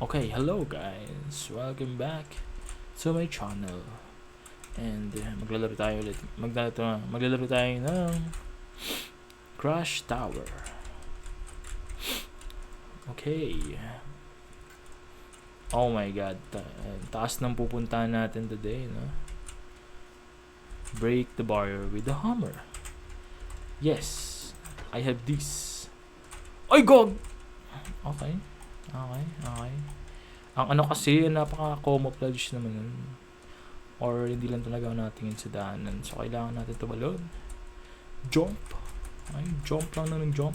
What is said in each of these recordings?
Okay, hello guys. Welcome back to my channel. And maglalaro tayo ulit. Maglalaro tayo ng Crash Tower. Okay. Oh my god. Taas ng pupuntahan natin today, no? Break the barrier with the hammer. Yes. I have this. Ay, gog! Okay. Ang ano kasi, napaka-camouflage naman yun. Or hindi lang talaga natingin sa daanan. So, kailangan natin tumalon. Jump. Ay, jump lang na ng jump.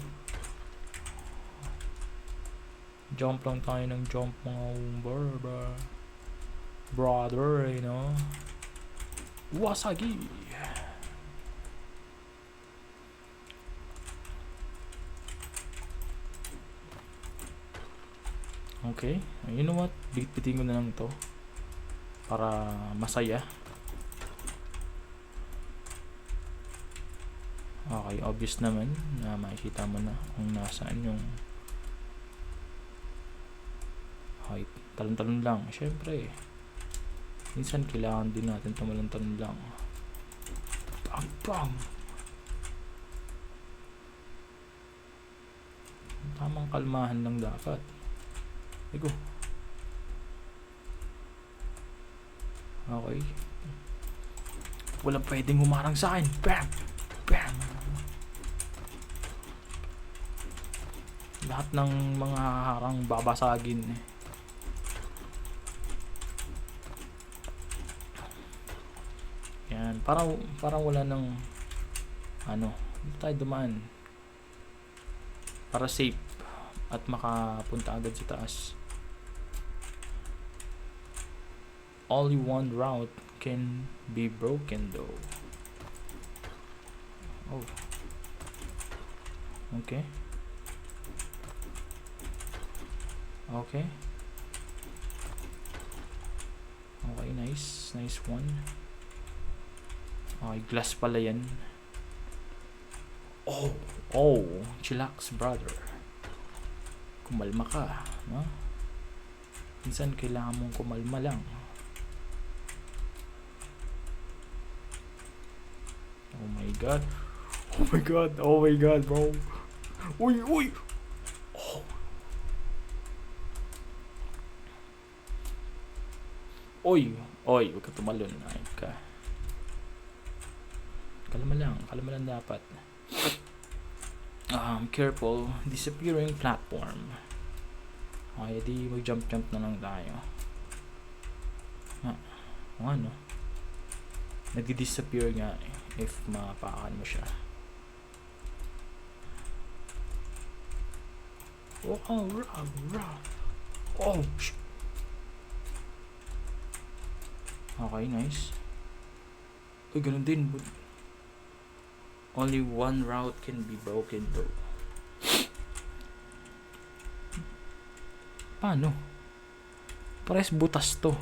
Jump lang tayo ng jump, mga brother, you know. Wasagi. Okay, you know what? Bigpitin ko na lang to para masaya. Okay, obvious naman na makikita mo na kung nasaan yung height. Talon-talon lang, syempre. Minsan kailangan din natin tumalon-talon lang. Bang! Tamang kalmahan lang dapat. Ego. Okay. Walang pwedeng humarang sa akin. Bam! Bam! Lahat ng mga harang babasagin. Yan. Parang wala ng ano. Dito tayo dumaan. Para safe. At makapunta agad sa taas. Only one route can be broken though. Oh. Okay. Okay, nice. Nice one. Okay, glass pala yan. Oh, chillax brother. Kumalma ka, no? Minsan kailangan mong kumalma lang. Oh my god, bro. Uy! Oh. Oy, huwag ka tumalon. Ay ka. Kalma lang dapat. Careful, disappearing platform. Okay, di mag-jump na lang tayo. Ano? Nag-disappear nga if mapakan mo siya. Oh, okay, nice. Uy, ganun din. Only one route can be broken though. Paano? Pares butas to.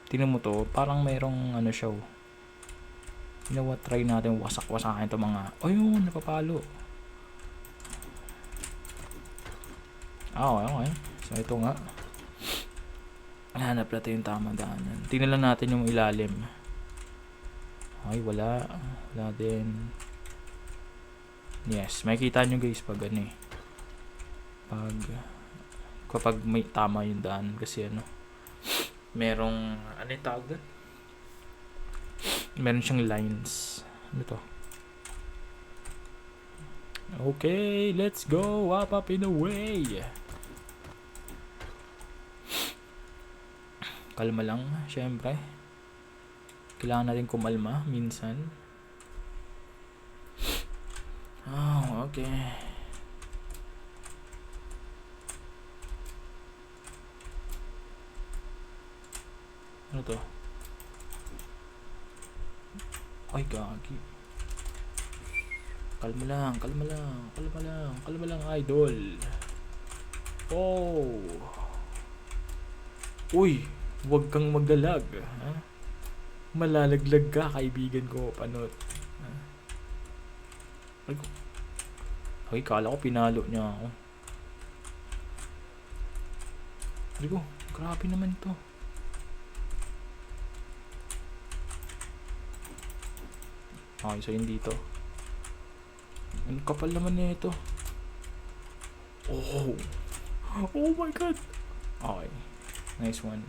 Tingnan mo to, parang mayroong ano siya. You know what? Try natin wasak-wasakin to mga. Ayun, napapalo. Okay. So ito nga. Hanap natin yung tamang daanan. Tingnan lang natin yung ilalim. Ay, wala din. Yes, makikita nyo guys pag ano kapag may tama yung daan kasi merong ano yung tawag doon? Meron siyang lines. Ano to? Okay, let's go up in a way. Kalma lang, syempre. Kailangan natin kumalma minsan. Okay. Ano to? Ay, gagi. Kalma lang, idol. Oh. Uy, huwag kang maglalag, ha? Malalaglag ka, kaibigan ko, panot. Ay, kala ko pinalo niya ako. Rigo, grabe naman to. Okay, so yun dito. Ang kapal naman na ito. Oh! Oh my god! Okay. Nice one.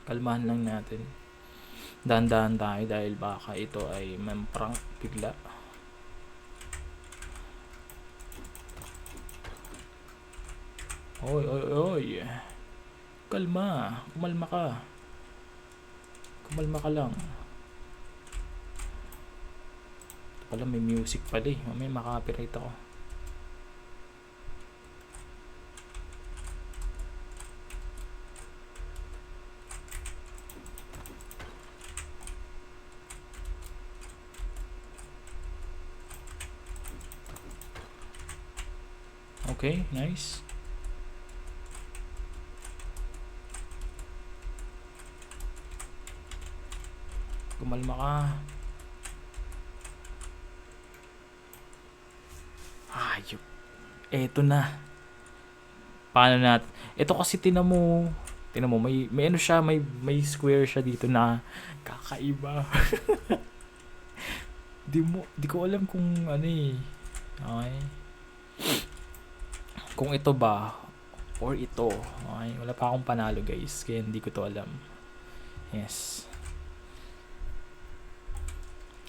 Kalmahan lang natin. Dahan-dahan tayo dahil baka ito ay mamprank bigla. Oy, oy, oy. Kalma. Kumalma ka. Kumalma ka lang. Ito pala may music pala eh. May makapiright ako. Okay, nice. Kumalma ka. Ayop. Eto na. Paano natin? Ito kasi tinan mo may ano siya, may square siya dito na kakaiba. Di ko alam kung ano eh. Okay. Kung ito ba or ito. Okay, wala pa akong panalo guys, kaya hindi ko to alam. Yes.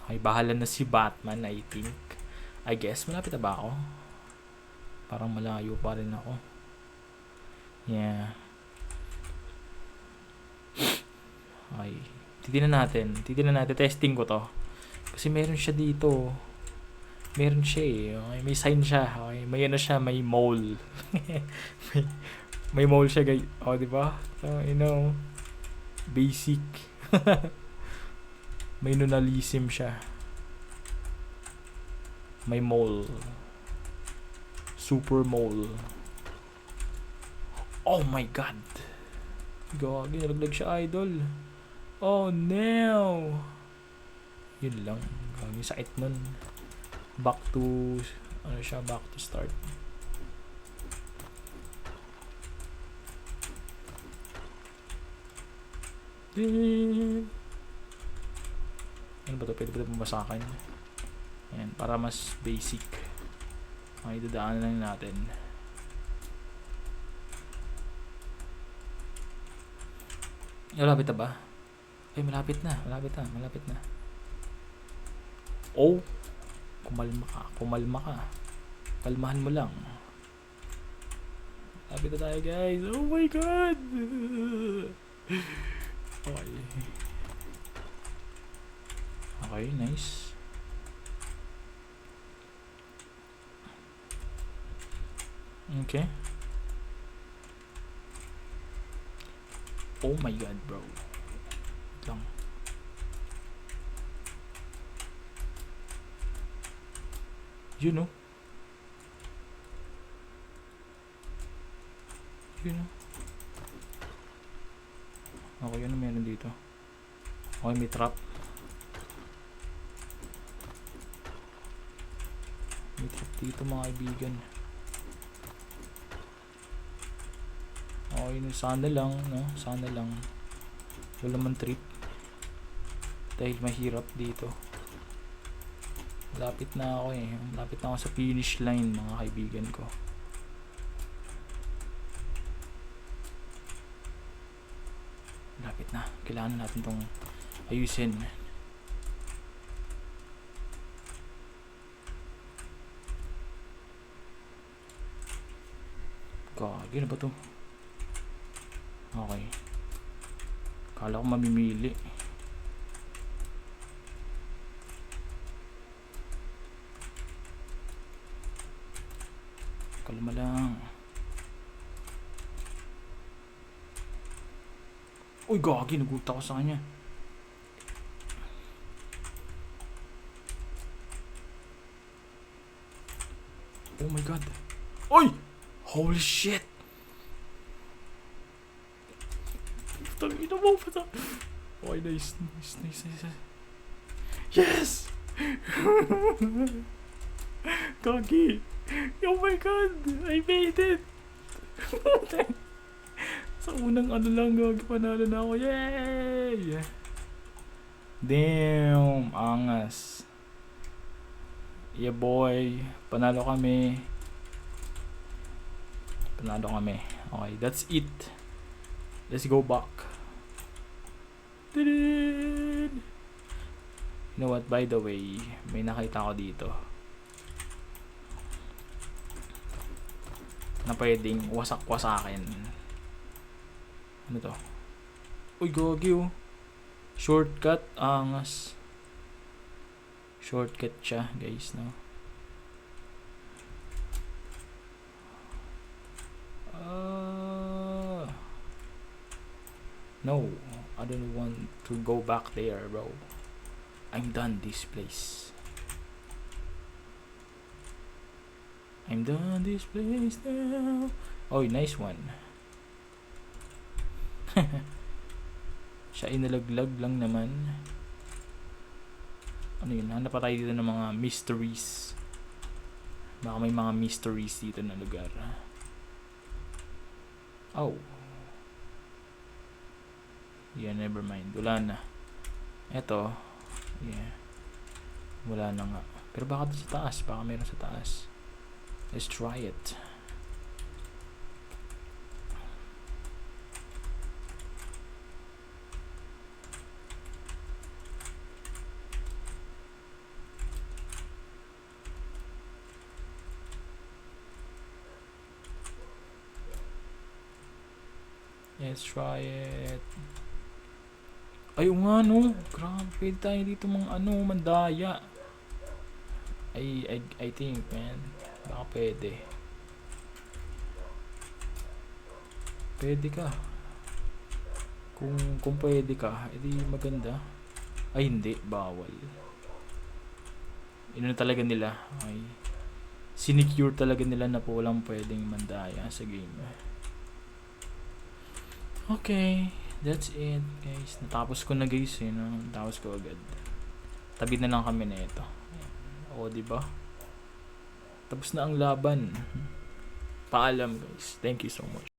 Okay, bahala na si Batman, I think. I guess, malapit na ba ako? Parang malayo pa rin ako. Yeah. Okay. Titignan natin. Testing ko to. Kasi meron siya dito. Meron siya eh. Okay, may sign siya. Okay, may ano siya, may mole. may mole siya guys. Oh, di ba? So, you know, basic. May nunalism siya. May mole. Super mole. Oh my god. Gagi, nalaglag siya idol. Oh no. Yun lang. Gagi, sakit nun. Back to start. Ano ba ito? Pwede ba ito bumasakin? Ayan, para mas basic. Okay, dadaanan lang natin. Malapit na ba? Ay, malapit na. Oh! Kumalma ka. Kalmahan mo lang. Malapit na tayo guys. Oh my god! Okay. Okay, nice. Okay. Oh my god, bro. Lang. You know. Okay, ano meron dito? Okay, may trap. May trap dito mga kaibigan. Okay, sana lang, no? Sana lang. Wala man trip. Dahil mahirap dito. Malapit na ako eh. Malapit na ako sa finish line mga kaibigan ko. Malapit na. Kailangan natin tong ayusin. Gagi na ba to? Okay. Kala ko mamimili. Kalma lang. Uy, gagi. Nagulat ako sa kanya. Oh my god. Uy! Holy shit! Tangina mo pa ta. Okay, nice. Yes! Gagi! Oh my god! I made it! Sa unang ano lang, gagi, panalo na ako. Yay! Damn! Angas. Yeah boy. Panalo kami. Panalo kami. Okay, that's it. Let's go back. You know what, by the way, may nakita ko dito na pwedeng wasak-wasakin. Ano to? Uy, gogi oh. Shortcut, angas. Shortcut siya, guys, no? No, I don't want to go back there, bro. I'm done this place. I'm done this place now. Oh, nice one. Siya inalaglag lang naman. Ano yun? Hanap pa tayo dito ng mga mysteries. Baka may mga mysteries dito na lugar. Oh. Yeah, never mind. Wala na. Eto. Yeah. Wala na nga. Pero baka doon sa taas. Baka meron sa taas. Let's try it. Let's try it. Ayun nga no. Grabe, pwede tayo dito mga ano, mandaya. I think, man. Baka pwede. Pwede ka. Kung pwede ka, edi maganda. Ay hindi, bawal. Ino talaga nila. Ay, sinecure talaga nila na po walang pwedeng mandaya sa game. Okay, that's it, guys. Natapos ko na, guys, eh, no? Natapos ko agad. Tabi na lang kami na ito. O, diba? Tapos na ang laban. Paalam, guys. Thank you so much.